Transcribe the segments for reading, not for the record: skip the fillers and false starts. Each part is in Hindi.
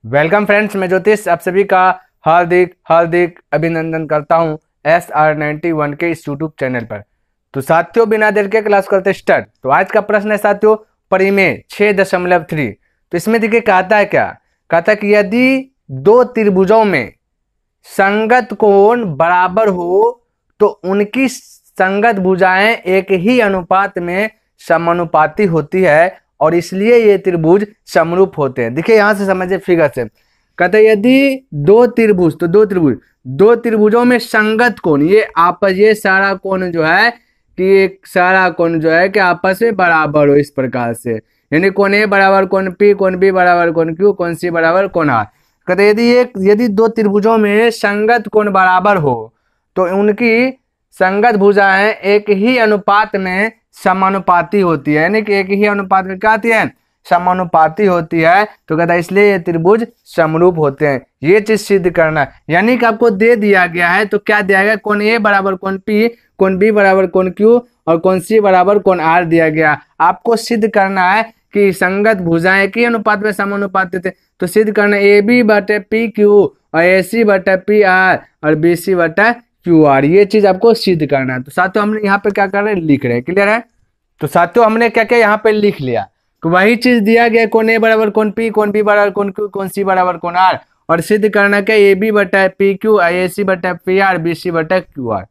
वेलकम फ्रेंड्स, मैं ज्योतिष आप सभी का हार्दिक हार्दिक अभिनंदन करता हूं SR91 के इस यूट्यूब चैनल पर। तो साथियों, बिना देर के क्लास करते स्टार्ट। तो आज का प्रश्न है साथियों परिमेय 6.3। तो इसमें देखिए कहता है क्या, कहता है कि यदि दो त्रिभुजों में संगत कोण बराबर हो तो उनकी संगत भुजाएं एक ही अनुपात में समानुपाती होती है और इसलिए ये त्रिभुज समरूप होते हैं। देखिए यहां से समझिए फिगर से, कहते हैं यदि दो त्रिभुज, तो दो त्रिभुजों में संगत कोण, ये सारा कोण जो है कि एक सारा कोण जो है कि आपस में बराबर हो, इस प्रकार से, यानी कोण ए बराबर कोण पी, कोण बी बराबर कोण क्यू, कोण सी बराबर कोण आर। कहते यदि दो त्रिभुजों में संगत कोण बराबर हो तो उनकी संगत भुजाएं एक ही अनुपात में समानुपाती होती है, यानी कि एक ही अनुपात में क्या आती है, समानुपाती होती है। तो कहता है इसलिए ये त्रिभुज समरूप होते हैं। ये चीज सिद्ध करना है, यानी कि आपको दे दिया गया है तो क्या दिया गया, कोण ए बराबर कोण पी, कोण बी बराबर कोण क्यू और कोण सी बराबर कोण आर दिया गया। आपको सिद्ध करना है कि संगत भुजाएं एक ही अनुपात में समानुपाती थे। तो सिद्ध करना ए बी बटे पी क्यू और ए सी बटे पी आर और बी सी बटे क्यू आर, ये चीज आपको सिद्ध करना है। तो साथियों हमने यहाँ पे क्या कर रहे हैं, लिख रहे हैं, क्लियर है। तो साथियों हमने क्या क्या यहाँ पे लिख लिया, तो वही चीज दिया गया, कोण ए बराबर कोण पी, कोण बी बराबर कोण क्यू, कोण सी बराबर कोण आर, और सिद्ध करना क्या, ए बी बटा पी क्यू, ए सी बटा पी आर, बी सी बटा क्यू आर।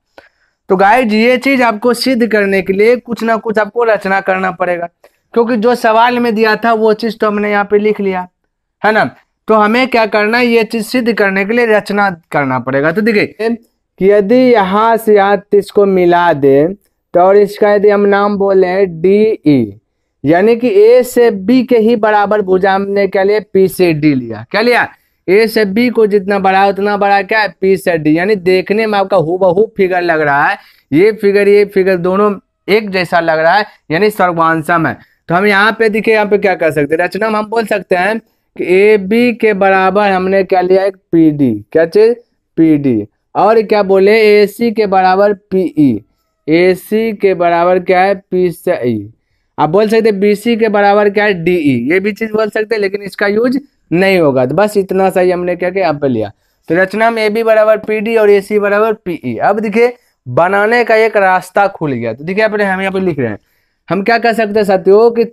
तो गाइज ये चीज आपको सिद्ध करने के लिए कुछ ना कुछ आपको रचना करना पड़ेगा, क्योंकि जो सवाल में दिया था वो चीज तो हमने यहाँ पे लिख लिया है ना। तो हमें क्या करना है, ये चीज सिद्ध करने के लिए रचना करना पड़ेगा। तो देखिए कि यदि यहाँ से यहाँ इसको मिला दे तो, और इसका यदि हम नाम बोले डी ई, यानी कि ए से बी के ही बराबर भुजा हमने क्या लिया, पी से डी लिया। क्या लिया, ए से बी को जितना बड़ा उतना बड़ा क्या है, पी से डी, यानी देखने में आपका हूबहू फिगर लग रहा है। ये फिगर दोनों एक जैसा लग रहा है, यानी सर्वांशम है। तो हम यहाँ पे देखिए, यहाँ पे क्या कर सकते हैं, रचना में हम बोल सकते हैं कि ए बी के बराबर हमने क्या लिया, एक पी डी, क्या चीज, पी डी, और क्या बोले ए सी के बराबर पी ई, ए सी के बराबर क्या है, पी से ई। आप बोल सकते हैं बी सी के बराबर क्या है, डी ई, ये भी चीज बोल सकते हैं, लेकिन इसका यूज नहीं होगा। तो बस इतना सा ही हमने क्या किया, यहाँ पे लिया। तो रचना में ए बी बराबर पी डी और ए सी बराबर पी ई। अब देखिए बनाने का एक रास्ता खुल गया। तो देखिए हम यहाँ पे लिख रहे हैं, हम क्या कर सकते हैं साथियों कि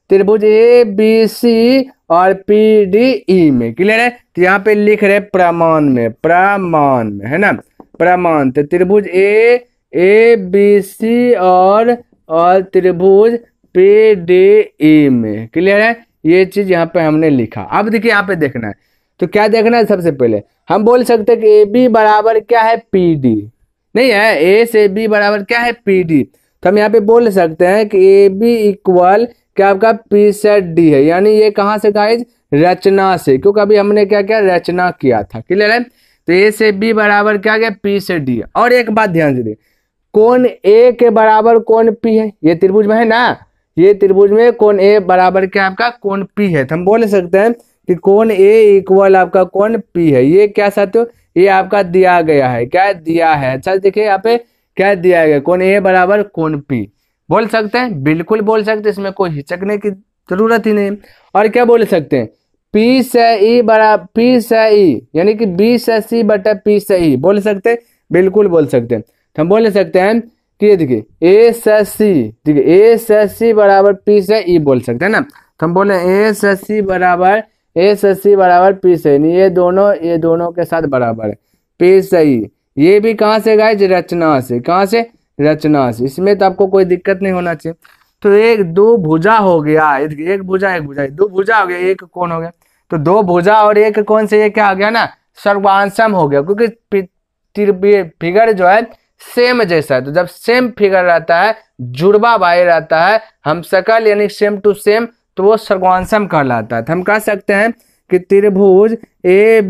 त्रिभुज ए बी सी और पी डी ई में, क्लियर है। तो यहाँ पे लिख रहे प्रमाण में है ना, प्रमाण। तो त्रिभुज ए बी सी और त्रिभुज पी डी ई में, क्लियर है। ये चीज यहाँ पे हमने लिखा। अब देखिए यहाँ पे देखना है, तो क्या देखना है, सबसे पहले हम बोल सकते हैं कि ए बी बराबर क्या है, पी डी, नहीं है, ए से बी बराबर क्या है, पी डी। तो हम यहाँ पे बोल सकते हैं कि ए बी इक्वल क्या आपका पी से डी है, यानी ये कहाँ से गाइज, रचना से, क्योंकि अभी हमने क्या क्या रचना किया था, क्लियर है। तो ए से बी बराबर क्या गया, पी से डी। और एक बात ध्यान से, कोण ए के बराबर कोण पी है, ये त्रिभुज में है ना, ये त्रिभुज में कोण ए बराबर क्या आपका कोण पी है। तो हम बोल सकते हैं कि कोण ए इक्वल आपका कोण पी है। ये क्या साथियों, ये आपका दिया गया है, क्या दिया है, अच्छा देखिए यहाँ पे क्या दिया गया, कोण ए बराबर कोण पी। बोल सकते हैं, बिल्कुल बोल सकते हैं, इसमें कोई हिचकने की जरूरत ही नहीं। और क्या बोल सकते हैं, पी से ई बराबर पी से ई, यानी कि बी से सी बटा पी से ई, बोल सकते हैं, बिल्कुल बोल सकते हैं। तो हम बोल सकते हैं कि ये देखिए ए से सी, देखिए ए से सी बराबर पी से ई बोल सकते हैं ना। तो हम बोले ए से सी बराबर पी से, ये दोनों के साथ बराबर है, पी से ई। ये भी कहाँ से गाइज, रचना से, कहाँ से, रचना से। इसमें तो आपको कोई दिक्कत नहीं होना चाहिए। तो एक दो भुजा हो गया, एक भुजा दो भुजा हो गया, एक कोण हो गया। तो दो भुजा और एक कोण से ये क्या आ गया ना, सर्वांशम हो गया, क्योंकि फिगर जो है सेम जैसा है। तो जब सेम फिगर रहता है, जुड़वा बाई रहता है, हम सकल यानी सेम टू सेम, तो वो सर्वांशम कहलाता है। तो हम कह सकते हैं कि त्रिभुज ए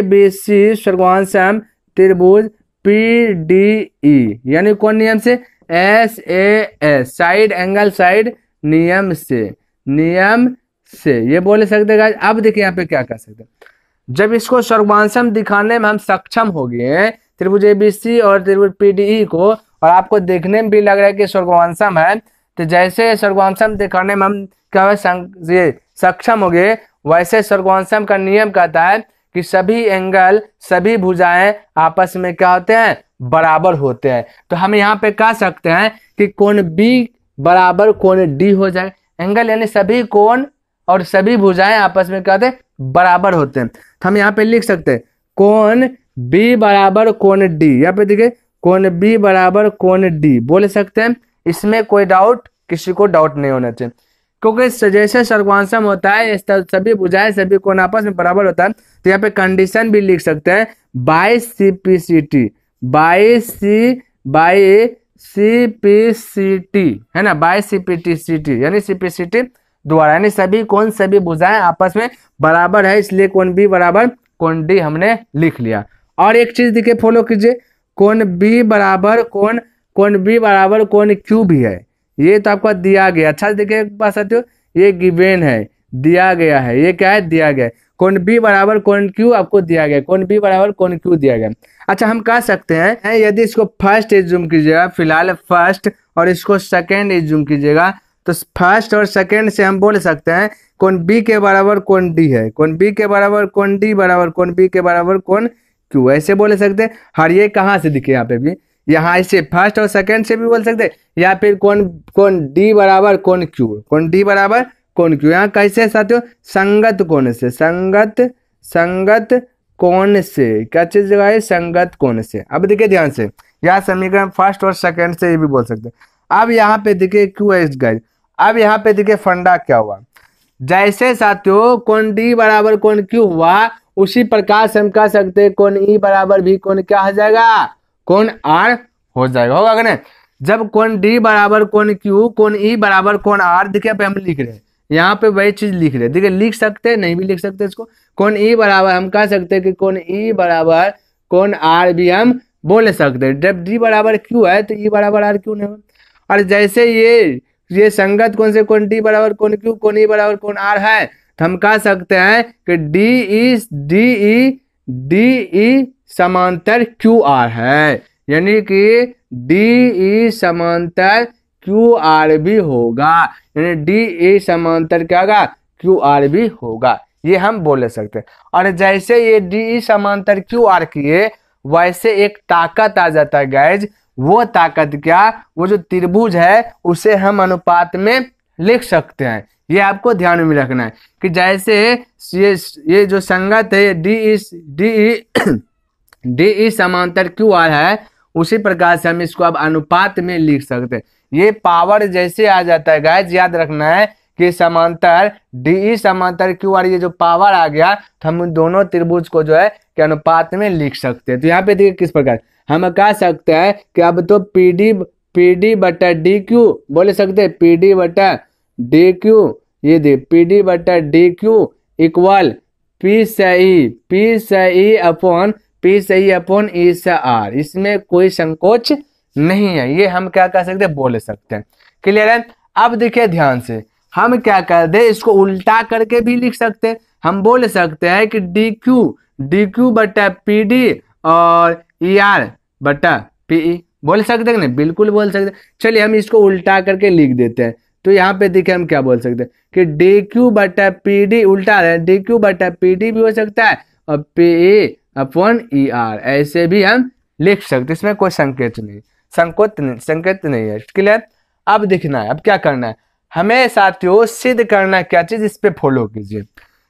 बी सी सर्वांशम त्रिभुज पी डी ई, यानी कौन नियम से, S A S, side angle side नियम से ये बोल सकते हैं। अब देखिए यहाँ पे क्या कर सकते हैं, जब इसको सर्वांशम दिखाने में हम सक्षम हो गए हैं, त्रिभुज एबीसी और त्रिभुज पीडीई को, और आपको देखने में भी लग रहा है कि सर्वांशम है, तो जैसे सर्वांशम दिखाने में हम क्या ये सक्षम हो गए, वैसे सर्कमफेरेंस का नियम कहता है कि सभी एंगल, सभी भुजाएं आपस में क्या होते हैं, बराबर होते हैं। तो हम यहाँ पे कह सकते हैं कि कोण बी बराबर कोण डी हो जाए। एंगल यानी सभी कोण और सभी भुजाएं आपस में क्या होते हैं, बराबर होते हैं। तो हम यहाँ पे लिख सकते हैं कोण बी बराबर कोण डी। यहाँ पे देखिए कोण बी बराबर कोण डी बोल सकते हैं, इसमें कोई डाउट, किसी को डाउट नहीं होना चाहिए, क्योंकि जैसे सर्कमफेरेंस होता है सभी भुजाएं सभी कोण आपस में बराबर होता है। तो यहाँ पे कंडीशन भी लिख सकते हैं बाई सीपीसीटी, बाई सीपीसीटी है ना, बाई सीपीसीटी यानी सीपीसीटी द्वारा, यानी सभी कोण सभी भुजाएं आपस में बराबर है, इसलिए कोण बी बराबर कोण डी हमने लिख लिया। और एक चीज देखिए फॉलो कीजिए, कोण बी बराबर कोण बी बराबर कोण क्यू भी है, ये तो आपको दिया गया। अच्छा देखिए बात साथियों, ये गिवन है, दिया गया है, ये क्या है, दिया गया है। कोण बी बराबर कोण क्यू आपको दिया गया, कोण बी बराबर कोण क्यू दिया गया। अच्छा हम कह सकते हैं यदि इसको फर्स्ट एज्यूम कीजिएगा, फिलहाल फर्स्ट, और इसको सेकेंड एज्यूम कीजिएगा, तो फर्स्ट और सेकेंड से हम बोल सकते हैं कोण बी के बराबर कोण डी है, कोण बी के बराबर कोण डी बराबर कोण बी के बराबर कोण क्यू, ऐसे बोल सकते हैं। और ये कहाँ से दिखे, यहाँ पे भी, यहाँ इसे फर्स्ट और सेकंड से भी बोल सकते हैं, या फिर कोण डी बराबर कोण क्यू, कोण डी बराबर कोण क्यू। यहाँ कैसे साथियों, संगत कोण से, संगत कोण से, क्या चीज जगह है, संगत कोण से। अब देखिए ध्यान से, यहाँ समीकरण फर्स्ट और सेकंड से ये भी बोल सकते हैं। अब यहाँ पे देखिए क्यू एस गाइज, अब यहाँ पे देखिए फंडा क्या हुआ, जैसे साथियों कोण डी बराबर कोण क्यू हुआ, उसी प्रकार से हम कह सकते हैं कोण ई बराबर भी कोण क्या हो जाएगा, कोण आर हो जाएगा, होगा कि नहीं। जब कोण डी बराबर कोण क्यू, कोण ई बराबर कोण आर, देखिए पे हम लिख रहे हैं, यहाँ पे वही चीज लिख रहे हैं, देखिए लिख सकते हैं, नहीं भी लिख सकते इसको। कोण ई बराबर हम कह सकते हैं कि कोण ई बराबर कोण आर भी हम बोल सकते हैं। जब डी बराबर क्यू है तो ई बराबर आर क्यू नहीं होगा। और जैसे ये संगत कोण से कोण डी बराबर कोण क्यू, कोण ई बराबर कोण आर है, तो हम कह सकते हैं कि डी ई समांतर क्यू आर है, यानी कि डी ई समांतर क्यू आर भी होगा, यानी डी ई समांतर क्या होगा, क्यू आर भी होगा, ये हम बोल सकते हैं। और जैसे ये डी ई समांतर क्यू आर किए, वैसे एक ताकत आ जाता है गाइज, वो ताकत क्या, वो जो त्रिभुज है उसे हम अनुपात में लिख सकते हैं। ये आपको ध्यान में रखना है कि जैसे ये जो संगत है डी ई समांतर क्यू आर है, उसी प्रकार से हम इसको अब अनुपात में लिख सकते हैं। ये पावर जैसे आ जाता है गाइज, याद रखना है कि समांतर डी ई समांतर क्यू आर, ये जो पावर आ गया, तो हम उन दोनों त्रिभुज को जो है कि अनुपात में लिख सकते हैं। तो यहाँ पे देखिए किस प्रकार हम कह सकते हैं कि अब तो पी डी बटा डी क्यू बोल सकते हैं, पी डी बटा डी क्यू, ये दे पी डी बटा डी क्यू इक्वल पी सही अपॉन ई से आर, इसमें कोई संकोच नहीं है, ये हम क्या कर सकते हैं, बोल सकते हैं। क्लियर है। अब देखिए ध्यान से, हम क्या कर दे, इसको उल्टा करके भी लिख सकते हैं। हम बोल सकते हैं कि डी क्यू बटा पी डी और ई आर बटा पी ई, बोल सकते हैं नहीं, बिल्कुल बोल सकते हैं। चलिए हम इसको उल्टा करके लिख देते हैं। तो यहाँ पे देखिए हम क्या बोल सकते हैं कि डी क्यू बटा पी डी, उल्टा है, डी क्यू बटा पी डी भी हो सकता है और P E upon E R, ऐसे भी हम लिख सकते हैं, इसमें कोई संकेत नहीं है। क्लियर। अब देखना है, अब क्या करना है, हमें साथियों सिद्ध करना है क्या चीज, इस पे फॉलो कीजिए।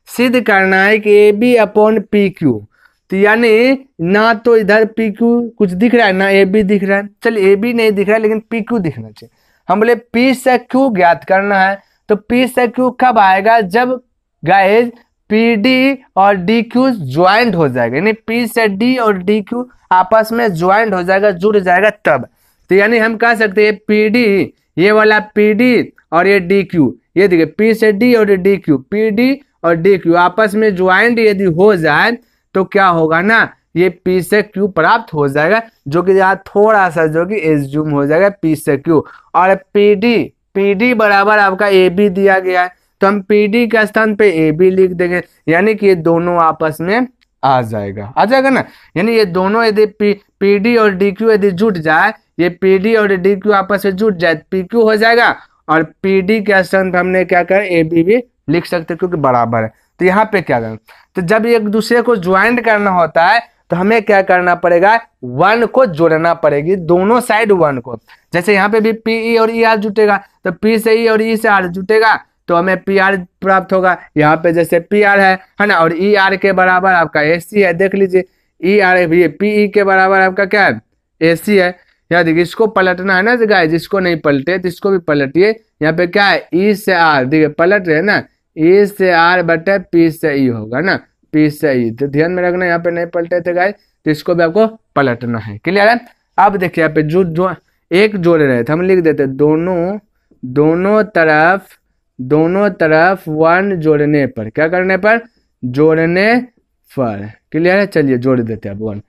सिद्ध करना है कि A B upon P Q, तो यानी ना तो इधर पी क्यू कुछ दिख रहा है ना ए बी दिख रहा है। चलिए ए बी नहीं दिख रहा है लेकिन पी क्यू दिखना चाहिए। हम बोले पी से क्यू ज्ञात करना है, तो पी से क्यू कब आएगा, जब गाइज पी डी और डी क्यू ज्वाइंट हो जाएगा, यानी पी से डी और डी क्यू आपस में ज्वाइंट हो जाएगा, जुड़ जाएगा तब। तो यानी हम कह सकते हैं पी डी, ये वाला पी डी और ये डी क्यू, ये देखिए पी से डी और डी क्यू, पी डी और डी क्यू आपस में ज्वाइंट यदि हो जाए तो क्या होगा ना, ये पी से क्यू प्राप्त हो जाएगा, जो कि यहाँ थोड़ा सा जो कि एज्यूम हो जाएगा पी से क्यू। और पी डी बराबर आपका ए बी दिया गया है, तो हम पी डी के स्थान पे ए बी लिख देंगे, यानी कि ये दोनों आपस में आ जाएगा ना। यानी ये दोनों यदि पी डी और डी क्यू यदि जुट जाए, ये पी डी और डी क्यू आपस में जुट जाए, पी क्यू हो जाएगा, और पी डी के स्थान पर हमने क्या करें, ए बी भी लिख सकते हैं क्योंकि बराबर है। तो यहाँ पे क्या करना, तो जब एक दूसरे को ज्वाइंट करना होता है तो हमें क्या करना पड़ेगा, 1 को जोड़ना पड़ेगी, दोनों साइड 1 को। जैसे यहाँ पे भी पी ई और ई आर जुटेगा, तो पी से ई और ई से आर जुटेगा तो हमें पी आर प्राप्त होगा। यहाँ पे जैसे पी आर है ना, और ई आर के बराबर आपका ए सी है, देख लीजिए ई आर ये पी ई के बराबर आपका क्या है, ए सी है। यहाँ देखिए इसको पलटना है ना गाइस, जिसको नहीं पलटे तो इसको भी पलटिए। यहाँ पे क्या है, ई से आर, देखिए पलट रहे ना, ई से आर बटे पी से ई होगा ना, पी से ई, तो ध्यान में रखना यहाँ पे नहीं पलटे थे गाइस, तो इसको भी आपको पलटना है। क्लियर है। अब देखिए यहाँ पे जो एक जोड़ रहे थे, हम लिख देते दोनों तरफ 1 जोड़ने पर, क्या करने पर, जोड़ने पर। क्लियर है। चलिए जोड़ देते हैं अब 1,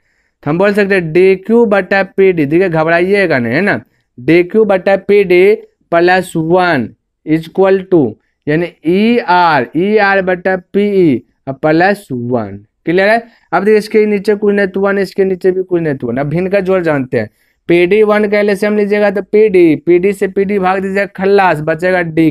हम बोल सकते हैं डी क्यू बटा पी डी, देखिए घबराइएगा नहीं है ना, डी क्यू बटा P D plus 1 equal to, यानी ई आर बटा पी ई प्लस 1। क्लियर है। अब देखिए इसके नीचे कुछ नहीं तो 1, इसके नीचे भी कुछ नहीं तो 1। अब भिन्न का जोड़ जानते हैं, पी डी 1 का एलसीएम लीजिएगा तो पी डी से पी डी भाग दीजिएगा, खल्लास बचेगा डी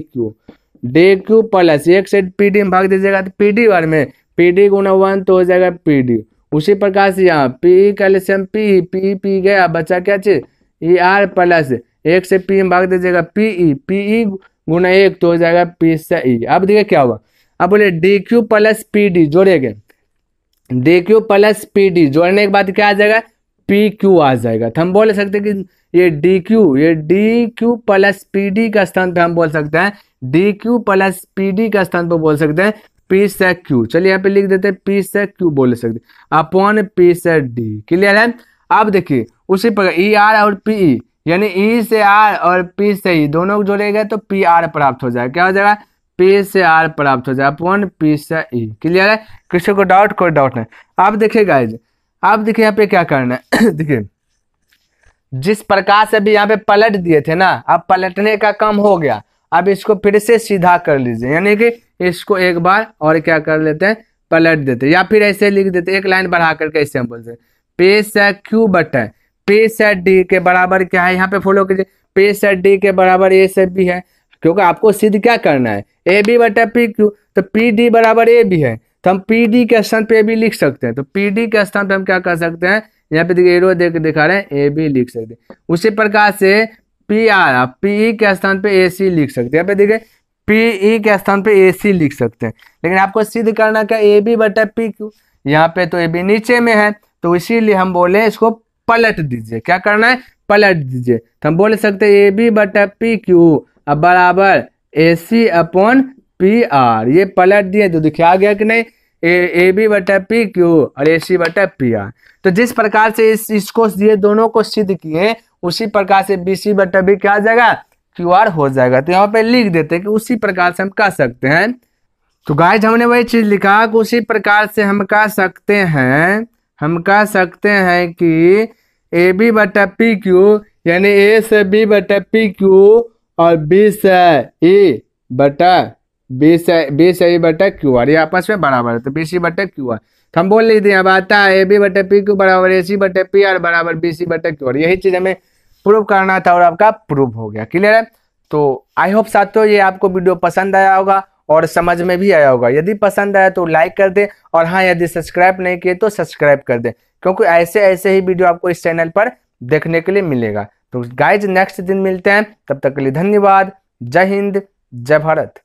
क्यू प्लस एक से पी डी में भाग दीजिएगा तो पी डी बार में पी डी गुना 1 तो हो जाएगा पी डी। उसी प्रकार से यहाँ पी का एलसीएम पी गया, बचा क्या चीज, ई आर प्लस एक से पी में भाग दीजिएगा पी गुना 1 तो हो जाएगा पी से ई। अब देखिए क्या हुआ, अब बोले d q plus p d जोड़ेंगे, d q plus p d जोड़ने के बाद क्या आ जाएगा, पी क्यू आ जाएगा। तो हम बोल सकते हैं कि ये D q plus p D का स्थान पे हम बोल सकते हैं, D q plus p D का स्थान पे बोल सकते हैं पी से क्यू। चलिए यहाँ पे लिख देते हैं पी से क्यू बोल सकते हैं अपॉन पी से डी। क्लियर है। अब देखिए उसी प्रकार ई आर और पी ई, यानी ई से आर और पी से ई दोनों को जोड़ेगा तो पी आर प्राप्त हो जाएगा। क्या हो जाएगा, पी से आर प्राप्त हो जाएगा अपॉन पी से ई। क्लियर है। किसी को डाउट, कोई डाउट नहीं। अब देखिए गाइज, अब देखिए यहाँ पे क्या करना है देखिए जिस प्रकार से भी यहाँ पे पलट दिए थे ना, अब पलटने का काम हो गया, अब इसको फिर से सीधा कर लीजिए, यानी कि इसको एक बार और क्या कर लेते हैं, पलट देते हैं, या फिर ऐसे लिख देते हैं, एक लाइन बढ़ा करके ऐसे हम बोलते हैं पी से क्यू बटा पी से डी के बराबर क्या है, यहाँ पे फॉलो कीजिए, पी से डी के बराबर ए से बी है, क्योंकि आपको सिद्ध क्या करना है, ए बी बटा पी क्यू, तो पी डी बराबर ए बी है, तो हम पी डी के स्थान पे ए बी लिख सकते हैं। तो पी डी के स्थान पे हम क्या कर सकते हैं, यहाँ पे देखिए एरो देख दिखा रहे हैं, ए बी लिख सकते हैं। उसी प्रकार से पी आर पी ई के स्थान पे ए सी लिख सकते हैं, यहाँ पे देखिए पी ई के स्थान पे ए सी लिख सकते हैं, लेकिन आपको सिद्ध करना क्या, ए बी बटा पी क्यू, यहाँ पे तो ए बी नीचे में है, तो इसीलिए हम बोले इसको पलट दीजिए। क्या करना है, पलट दीजिए। तो हम बोल सकते हैं ए बी बटा पी क्यू अब बराबर ए सी अपॉन पी आर, ये पलट दिए तो दिखा गया कि नहीं, ए बी बटा पी क्यू और ए सी बटा पी आर। तो जिस प्रकार से इसको ये दोनों को सिद्ध किए, उसी प्रकार से बी सी बटा बी क्या आ जाएगा, क्यू आर हो जाएगा। तो यहाँ पे लिख देते हैं कि उसी प्रकार से हम कह सकते हैं। तो गाइस हमने वही चीज लिखा कि उसी प्रकार से हम कह सकते हैं, हम कह सकते हैं कि ए बी बटा पी क्यू, यानी ए से बी बटा पी क्यू और बी से ई बटा बी से ई बटा क्यू आर, ये आपस में बराबर है, तो बी सी बटा क्यू आर। तो हम बोल लेते हैं, अब आता है ए बी बटा पी क्यू बराबर ए सी बटा पी आर बराबर बी सी बटा क्यू आर। यही चीज हमें प्रूव करना था और आपका प्रूव हो गया। क्लियर है। तो आई होप साथियों ये आपको वीडियो पसंद आया होगा और समझ में भी आया होगा। यदि पसंद आया तो लाइक कर दें, और हाँ यदि सब्सक्राइब नहीं किए तो सब्सक्राइब कर दें, क्योंकि ऐसे ही वीडियो आपको इस चैनल पर देखने के लिए मिलेगा। तो गाइज नेक्स्ट दिन मिलते हैं, तब तक के लिए धन्यवाद। जय हिंद, जय भारत।